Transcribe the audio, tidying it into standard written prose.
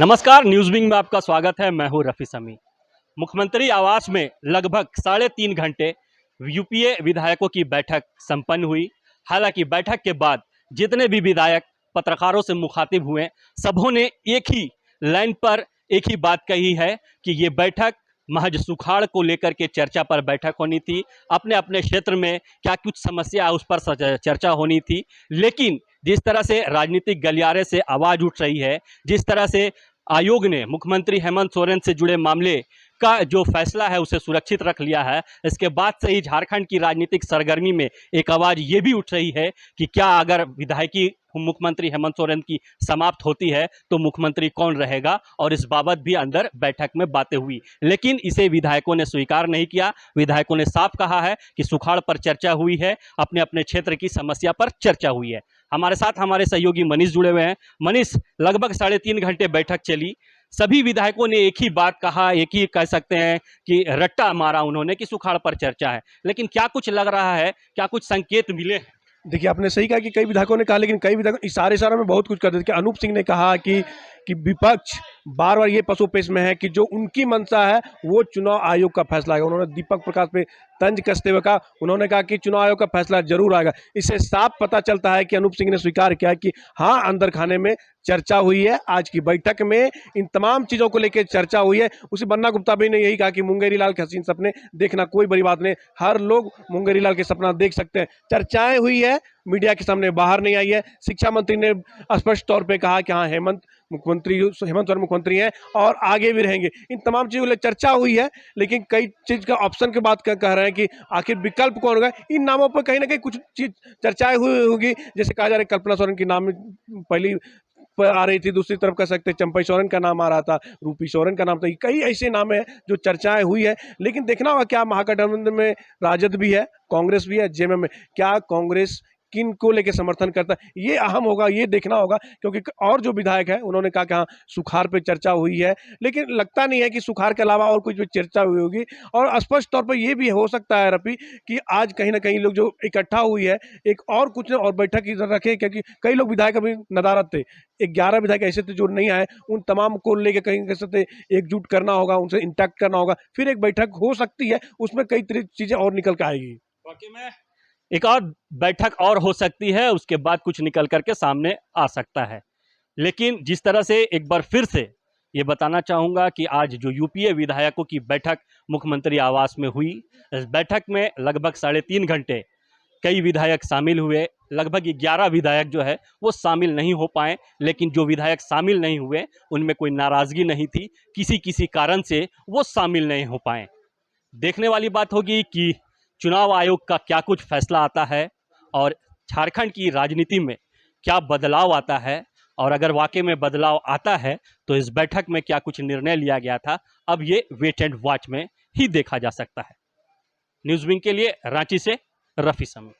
नमस्कार, news wing में आपका स्वागत है। मैं हूं रफ़ी समी। मुख्यमंत्री आवास में लगभग 3.5 घंटे यूपीए विधायकों की बैठक संपन्न हुई। हालांकि बैठक के बाद जितने भी विधायक पत्रकारों से मुखातिब हुए, सबों ने एक ही लाइन पर एक ही बात कही है कि ये बैठक महज सुखाड़ को लेकर के चर्चा पर बैठक होनी थी। अपने अपने क्षेत्र में क्या कुछ समस्या है उस पर चर्चा होनी थी। लेकिन जिस तरह से राजनीतिक गलियारे से आवाज़ उठ रही है, जिस तरह से आयोग ने मुख्यमंत्री हेमंत सोरेन से जुड़े मामले का जो फैसला है उसे सुरक्षित रख लिया है, इसके बाद से ही झारखंड की राजनीतिक सरगर्मी में एक आवाज़ ये भी उठ रही है कि क्या अगर विधायकी मुख्यमंत्री हेमंत सोरेन की समाप्त होती है तो मुख्यमंत्री कौन रहेगा, और इस बाबत भी अंदर बैठक में बातें हुई। लेकिन इसे विधायकों ने स्वीकार नहीं किया। विधायकों ने साफ कहा है कि सुखाड़ पर चर्चा हुई है, अपने अपने क्षेत्र की समस्या पर चर्चा हुई है। हमारे साथ हमारे सहयोगी मनीष जुड़े हुए हैं। मनीष, लगभग 3.5 घंटे बैठक चली। सभी विधायकों ने एक ही बात कहा, एक ही कह सकते हैं कि रट्टा मारा उन्होंने कि सुखाड़ पर चर्चा है। लेकिन क्या कुछ लग रहा है, क्या कुछ संकेत मिले? देखिए, आपने सही कहा कि कई विधायकों ने कहा, लेकिन कई विधायक इशारे-इशारों में बहुत कुछ कर देते। कि अनूप सिंह ने कहा कि विपक्ष बार-बार ये पसोपेश में है कि जो उनकी मंशा है, वो चुनाव आयोग का फैसला आएगा। उन्होंने दीपक प्रकाश पे तंज कसते हुए कहा, उन्होंने कहा कि चुनाव आयोग का फैसला ज़रूर आएगा। इससे साफ पता चलता है कि अनूप सिंह ने स्वीकार किया कि हाँ, अंदर खाने में चर्चा हुई है। आज की बैठक में इन तमाम चीज़ों को लेके चर्चा हुई है। उसी बन्ना गुप्ता भी ने यही कहा कि मुंगेरी लाल के हसीन सपने देखना कोई बड़ी बात नहीं, हर लोग मुंगेरी लाल के सपना देख सकते हैं। चर्चाएँ हुई है, मीडिया के सामने बाहर नहीं आई है। शिक्षा मंत्री ने स्पष्ट तौर पे कहा कि हाँ, हेमंत सोरेन मुख्यमंत्री हैं और आगे भी रहेंगे। इन तमाम चीज़ों को लेकर चर्चा हुई है, लेकिन कई चीज़ का ऑप्शन की बात कह रहे हैं कि आखिर विकल्प कौन होगा। इन नामों पर कहीं ना कहीं कुछ चीज चर्चाएं हुई होगी। जैसे कहा जा रहा है कल्पना सोरेन की नाम पहली पर आ रही थी, दूसरी तरफ कह सकते हैं चंपई सोरेन का नाम आ रहा था, रूपी सोरेन का नाम था। कई ऐसे नाम हैं जो चर्चाएं हुई है, लेकिन देखना होगा क्या महागठबंधन में राजद भी है, कांग्रेस भी है, जेएमएम में क्या कांग्रेस किन को लेकर समर्थन करता है, ये अहम होगा, ये देखना होगा। क्योंकि और जो विधायक है उन्होंने कहा कि हाँ, सुखाड़ पे चर्चा हुई है, लेकिन लगता नहीं है कि सुखाड़ के अलावा और कुछ भी चर्चा हुई होगी। और स्पष्ट तौर पर यह भी हो सकता है रफी कि आज कहीं ना कहीं लोग जो इकट्ठा हुई है, एक और कुछ और बैठक इधर रखे, क्योंकि कई लोग विधायक अभी नदारत थे। 11 विधायक ऐसे थे जो नहीं आए, उन तमाम को लेकर कहीं कह सकते एकजुट करना होगा, उनसे इंटैक्ट करना होगा, फिर एक बैठक हो सकती है, उसमें कई चीजें और निकल के आएगी। वाकई में एक और बैठक और हो सकती है, उसके बाद कुछ निकल करके सामने आ सकता है। लेकिन जिस तरह से एक बार फिर से ये बताना चाहूँगा कि आज जो यूपीए विधायकों की बैठक मुख्यमंत्री आवास में हुई, इस बैठक में लगभग 3.5 घंटे कई विधायक शामिल हुए। लगभग 11 विधायक जो है वो शामिल नहीं हो पाए। लेकिन जो विधायक शामिल नहीं हुए उनमें कोई नाराज़गी नहीं थी, किसी किसी कारण से वो शामिल नहीं हो पाए। देखने वाली बात होगी कि चुनाव आयोग का क्या कुछ फैसला आता है और झारखंड की राजनीति में क्या बदलाव आता है, और अगर वाकई में बदलाव आता है तो इस बैठक में क्या कुछ निर्णय लिया गया था, अब ये वेट एंड वॉच में ही देखा जा सकता है। न्यूज़ विंग के लिए रांची से रफ़ी समी।